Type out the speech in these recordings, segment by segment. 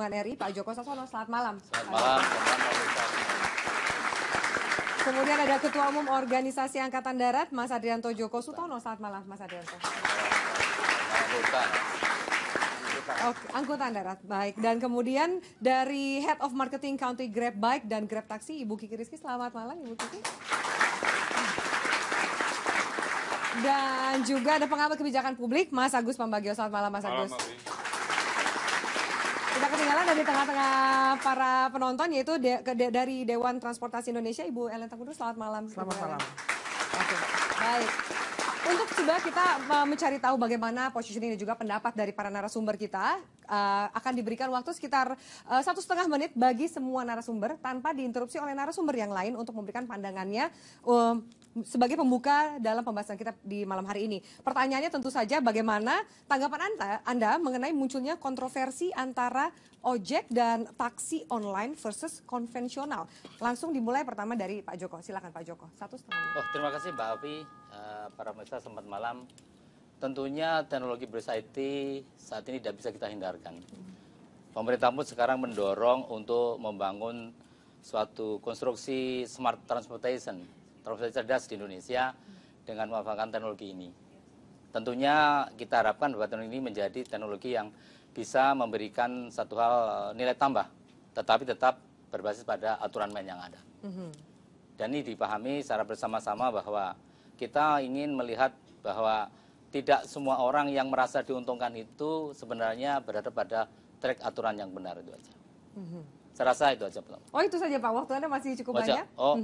RI, Pak Joko Sasono. Selamat malam. Selamat malam. Kemudian ada Ketua Umum Organisasi Angkatan Darat, Mas Adrianto Djoko Sutono. Selamat malam, Mas Adrianto. Oke, angkutan darat, baik. Dan kemudian dari Head of Marketing County Grab Bike dan Grab Taxi, Ibu Kiki Rizky. Selamat malam, Ibu Kiki. Dan juga ada pengamat kebijakan publik, Mas Agus Pambagio. Selamat malam, Mas Agus. Kita ketinggalan dari tengah-tengah para penonton, yaitu dari Dewan Transportasi Indonesia, Ibu Ellen Tangkudus. Selamat malam. Selamat malam. Oke, baik. Untuk coba kita mencari tahu bagaimana positioning dan juga pendapat dari para narasumber kita, akan diberikan waktu sekitar 1,5 menit bagi semua narasumber tanpa diinterupsi oleh narasumber yang lain untuk memberikan pandangannya sebagai pembuka dalam pembahasan kita di malam hari ini. Pertanyaannya tentu saja bagaimana tanggapan Anda mengenai munculnya kontroversi antara ojek dan taksi online versus konvensional. Langsung dimulai pertama dari Pak Joko. Silakan Pak Joko. 1,5 menit. Oh, terima kasih Mbak Avi. Para pemirsa, selamat malam. Tentunya teknologi berbasis IT saat ini tidak bisa kita hindarkan. Pemerintah pun sekarang mendorong untuk membangun suatu konstruksi smart transportation, transportasi cerdas di Indonesia dengan memanfaatkan teknologi ini. Tentunya kita harapkan bahwa teknologi ini menjadi teknologi yang bisa memberikan satu hal nilai tambah, tetapi tetap berbasis pada aturan main yang ada. Dan ini dipahami secara bersama-sama bahwa kita ingin melihat bahwa tidak semua orang yang merasa diuntungkan itu sebenarnya berada pada track aturan yang benar, itu aja. Saya rasa itu aja. Oh, itu saja Pak, waktu Anda masih cukup banyak. Oh.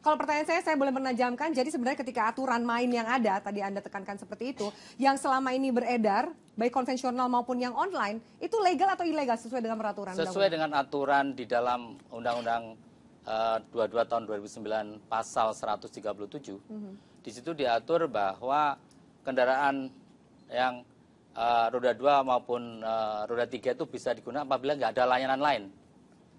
Kalau pertanyaan saya boleh menajamkan, jadi sebenarnya ketika aturan main yang ada, tadi Anda tekankan seperti itu, yang selama ini beredar, baik konvensional maupun yang online, itu legal atau ilegal sesuai dengan peraturan? Sesuai dengan aturan di dalam Undang-Undang 22 tahun 2009 pasal 137, di situ diatur bahwa kendaraan yang roda 2 maupun roda 3 itu bisa digunakan apabila nggak ada layanan lain.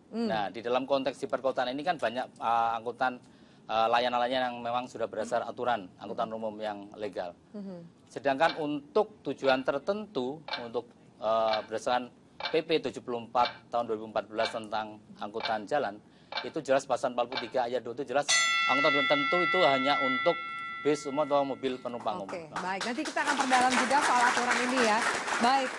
Nah, di dalam konteks di perkotaan ini kan banyak angkutan layanan-layanan yang memang sudah berdasar aturan angkutan umum yang legal. Sedangkan untuk tujuan tertentu, untuk berdasarkan PP 74 tahun 2014 tentang angkutan jalan, itu jelas pasal 43 ayat 2 itu jelas angkutan tertentu itu hanya untuk bis umum atau mobil penumpang umum. Oke, baik. Nanti kita akan perdalam juga soal aturan ini ya. Baik.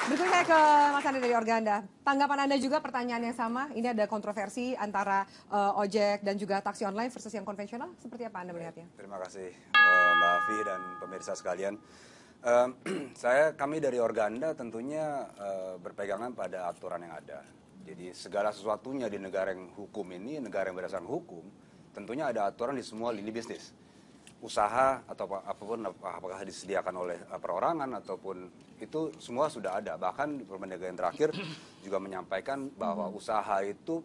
Berikutnya saya ke Mas Andi dari Organda. Tanggapan Anda juga pertanyaan yang sama. Ini ada kontroversi antara ojek dan juga taksi online versus yang konvensional. Seperti apa Anda melihatnya? Terima kasih Mbak Avi dan pemirsa sekalian. Kami dari Organda tentunya berpegangan pada aturan yang ada. Jadi segala sesuatunya di negara yang hukum ini, negara yang berdasarkan hukum, tentunya ada aturan di semua lini bisnis. Usaha atau apapun, apakah disediakan oleh perorangan ataupun itu semua sudah ada. Bahkan Permendagri yang terakhir juga menyampaikan bahwa usaha itu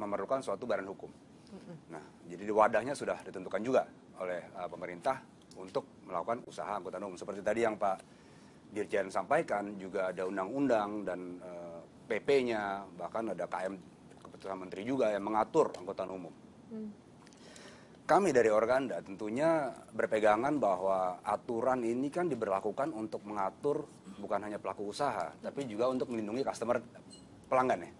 memerlukan suatu badan hukum. Nah, jadi wadahnya sudah ditentukan juga oleh pemerintah untuk melakukan usaha angkutan umum. Seperti tadi yang Pak Dirjen sampaikan, juga ada undang-undang dan PP-nya, bahkan ada KM keputusan menteri juga yang mengatur angkutan umum. Kami dari Organda tentunya berpegangan bahwa aturan ini kan diberlakukan untuk mengatur bukan hanya pelaku usaha, tapi juga untuk melindungi customer pelanggan ya.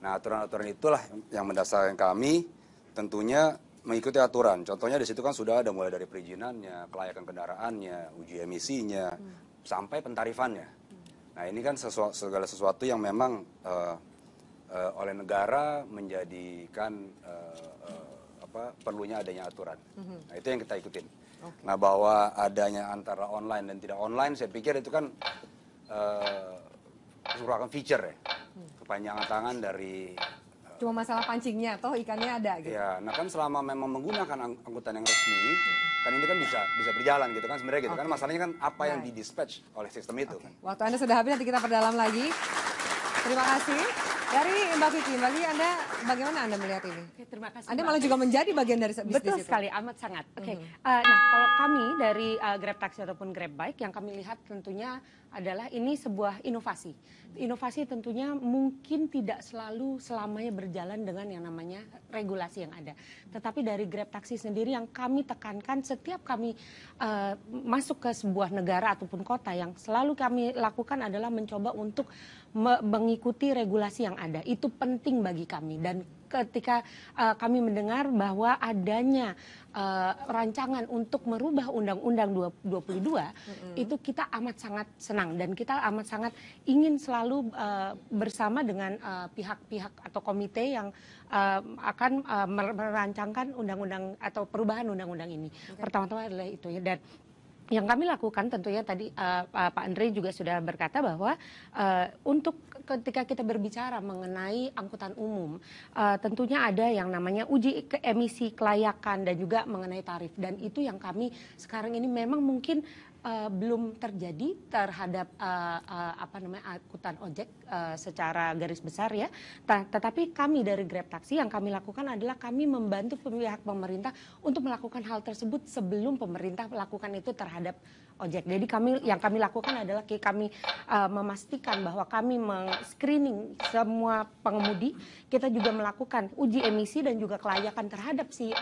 Nah, aturan-aturan itulah yang mendasarkan kami tentunya mengikuti aturan. Contohnya di situ kan sudah ada mulai dari perizinannya, kelayakan kendaraannya, uji emisinya, sampai pentarifannya. Nah, ini kan segala sesuatu yang memang oleh negara menjadikan perlunya adanya aturan. Nah, itu yang kita ikutin. Nah, bahwa adanya antara online dan tidak online, saya pikir itu kan merupakan feature ya. Kepanjangan tangan dari Cuma masalah pancingnya, toh ikannya ada gitu. Ya, nah kan selama memang menggunakan angkutan yang resmi, kan ini kan bisa berjalan gitu kan sebenarnya gitu kan. Masalahnya kan apa yang di-dispatch oleh sistem itu kan. Waktu Anda sudah habis, nanti kita perdalam lagi. Terima kasih. Dari Mbak Vicky, Anda bagaimana Anda melihat ini? Oke, terima kasih. Anda malah juga menjadi bagian dari bisnis Betul itu. sekali, amat sangat. Oke, nah kalau kami dari Grab Taxi ataupun Grab Bike yang kami lihat tentunya adalah ini sebuah inovasi. Inovasi tentunya mungkin tidak selalu selamanya berjalan dengan yang namanya regulasi yang ada. Tetapi dari Grab Taksi sendiri yang kami tekankan setiap kami masuk ke sebuah negara ataupun kota, yang selalu kami lakukan adalah mencoba untuk mengikuti regulasi yang ada. Itu penting bagi kami. Dan ketika kami mendengar bahwa adanya rancangan untuk merubah Undang-Undang 22, itu kita amat sangat senang dan kita amat sangat ingin selalu bersama dengan pihak-pihak atau komite yang akan merancangkan undang-undang atau perubahan undang-undang ini. Pertama-tama adalah itu ya. Dan yang kami lakukan tentunya tadi Pak Andre juga sudah berkata bahwa untuk ketika kita berbicara mengenai angkutan umum, tentunya ada yang namanya uji emisi kelayakan dan juga mengenai tarif, dan itu yang kami sekarang ini memang mungkin belum terjadi terhadap angkutan ojek secara garis besar ya. Tetapi kami dari Grab Taksi yang kami lakukan adalah kami membantu pihak pemerintah untuk melakukan hal tersebut sebelum pemerintah melakukan itu terhadap ojek. Jadi yang kami lakukan adalah kami memastikan bahwa kami screening semua pengemudi. Kita juga melakukan uji emisi dan juga kelayakan terhadap si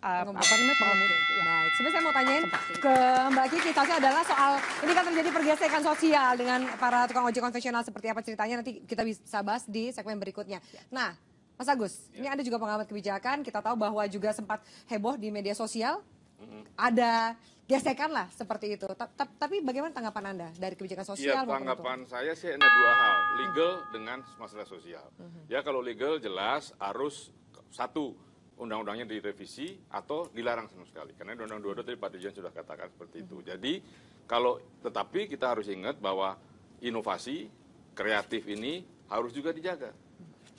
pengemudi. Ya. Baik, sebenarnya saya mau tanyain ke Mbak Kiki, tasnya adalah soal ini kan terjadi pergesekan sosial dengan para tukang ojek konvensional, seperti apa ceritanya nanti kita bisa bahas di segmen berikutnya. Nah, Mas Agus, ini Anda juga pengamat kebijakan, kita tahu bahwa juga sempat heboh di media sosial, ada gesekan lah seperti itu. Tapi bagaimana tanggapan Anda dari kebijakan sosial? Ya, tanggapan saya sih ada dua hal, legal dengan masalah sosial. Ya, kalau legal jelas harus satu, undang-undangnya direvisi atau dilarang sama sekali. Karena Undang-Undang 22 tadi Pak Dirjen sudah katakan seperti itu. Jadi tetapi kita harus ingat bahwa inovasi kreatif ini harus juga dijaga.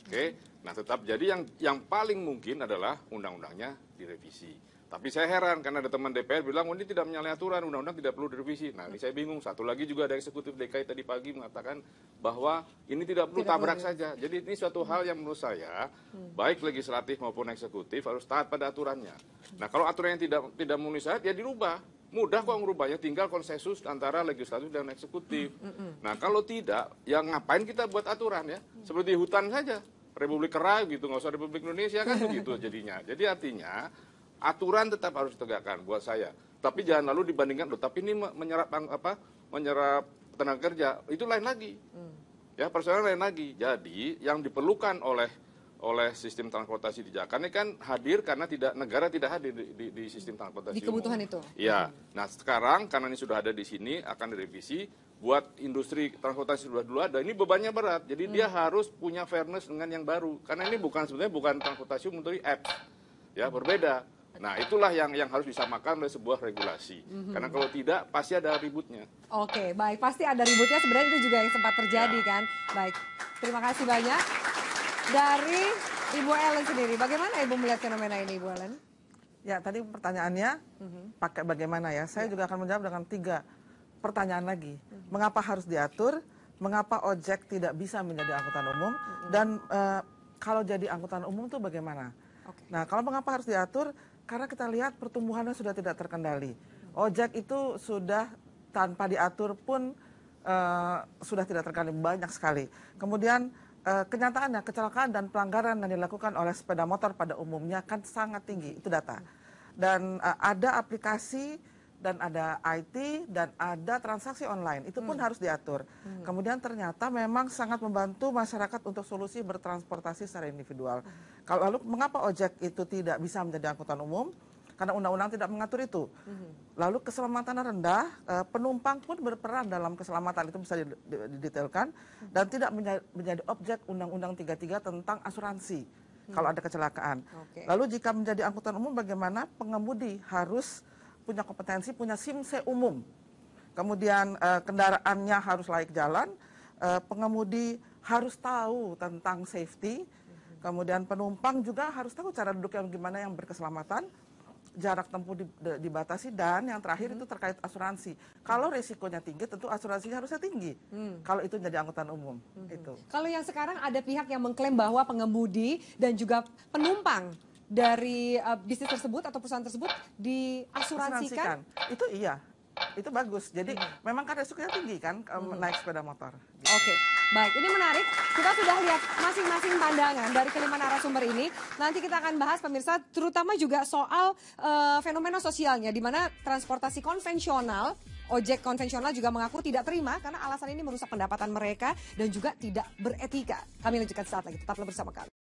Oke. Nah, tetap jadi yang paling mungkin adalah undang-undangnya direvisi. Tapi saya heran karena ada teman DPR bilang ini tidak menyalahi aturan, undang-undang tidak perlu direvisi. Nah, ini saya bingung. Satu lagi juga ada eksekutif DKI tadi pagi mengatakan bahwa ini tidak perlu tabrak saja. Jadi ini suatu hal yang menurut saya baik legislatif maupun eksekutif harus taat pada aturannya. Nah, kalau aturannya tidak memenuhi syarat ya dirubah. Mudah kok merubahnya, tinggal konsensus antara legislatif dan eksekutif. Nah, kalau tidak, ya ngapain kita buat aturan ya? Seperti hutan saja. Republik Kera gitu, nggak usah Republik Indonesia kan begitu jadinya. Jadi artinya aturan tetap harus ditegakkan buat saya. Tapi jangan lalu dibandingkan, tapi ini menyerap tenaga kerja, itu lain lagi. Ya, persoalan lain lagi. Jadi yang diperlukan oleh sistem transportasi di Jakarta ini kan hadir karena negara tidak hadir di sistem transportasi di kebutuhan umum itu. Iya. Nah, sekarang karena ini sudah ada di sini akan direvisi buat industri transportasi sudah dulu ada. Ini bebannya berat. Jadi dia harus punya fairness dengan yang baru. Karena ini sebenarnya bukan transportasi umum, tapi apps. Ya, berbeda. Nah, itulah yang harus disamakan oleh sebuah regulasi. Karena kalau tidak, pasti ada ributnya. Oke, baik. Pasti ada ributnya. Sebenarnya itu juga yang sempat terjadi kan. Baik, terima kasih banyak. Dari Ibu Ellen sendiri, bagaimana Ibu melihat fenomena ini, Ibu Ellen? Ya, tadi pertanyaannya pakai bagaimana ya. Saya juga akan menjawab dengan 3 pertanyaan lagi. Mengapa harus diatur? Mengapa ojek tidak bisa menjadi angkutan umum? Dan kalau jadi angkutan umum itu bagaimana? Nah, kalau mengapa harus diatur? Karena kita lihat pertumbuhannya sudah tidak terkendali. Ojek itu sudah tanpa diatur pun sudah tidak terkendali, banyak sekali. Kemudian kenyataannya kecelakaan dan pelanggaran yang dilakukan oleh sepeda motor pada umumnya kan sangat tinggi, itu data. Dan ada aplikasi dan ada IT dan ada transaksi online, itu pun harus diatur. Kemudian ternyata memang sangat membantu masyarakat untuk solusi bertransportasi secara individual. Kalau lalu mengapa ojek itu tidak bisa menjadi angkutan umum? Karena undang-undang tidak mengatur itu. Lalu keselamatan rendah, penumpang pun berperan dalam keselamatan, itu bisa didetailkan dan tidak menjadi objek Undang-Undang 33 tentang asuransi kalau ada kecelakaan. Lalu jika menjadi angkutan umum, bagaimana pengemudi harus punya kompetensi, punya SIM-C umum. Kemudian kendaraannya harus layak jalan, pengemudi harus tahu tentang safety, kemudian penumpang juga harus tahu cara duduk yang gimana yang berkeselamatan, jarak tempuh dibatasi, dan yang terakhir itu terkait asuransi. Kalau risikonya tinggi, tentu asuransinya harusnya tinggi. Kalau itu jadi angkutan umum. Itu. Kalau yang sekarang ada pihak yang mengklaim bahwa pengemudi dan juga penumpang dari bisnis tersebut atau perusahaan tersebut diasuransikan? Itu iya. itu bagus. Jadi memang kan resikonya tinggi kan naik sepeda motor. Oke, baik. Ini menarik. Kita sudah lihat masing-masing pandangan dari kelima narasumber ini. Nanti kita akan bahas pemirsa, terutama juga soal fenomena sosialnya, di mana transportasi konvensional, ojek konvensional juga mengaku tidak terima karena alasan ini merusak pendapatan mereka dan juga tidak beretika. Kami lanjutkan saat lagi. Tetaplah bersama kami.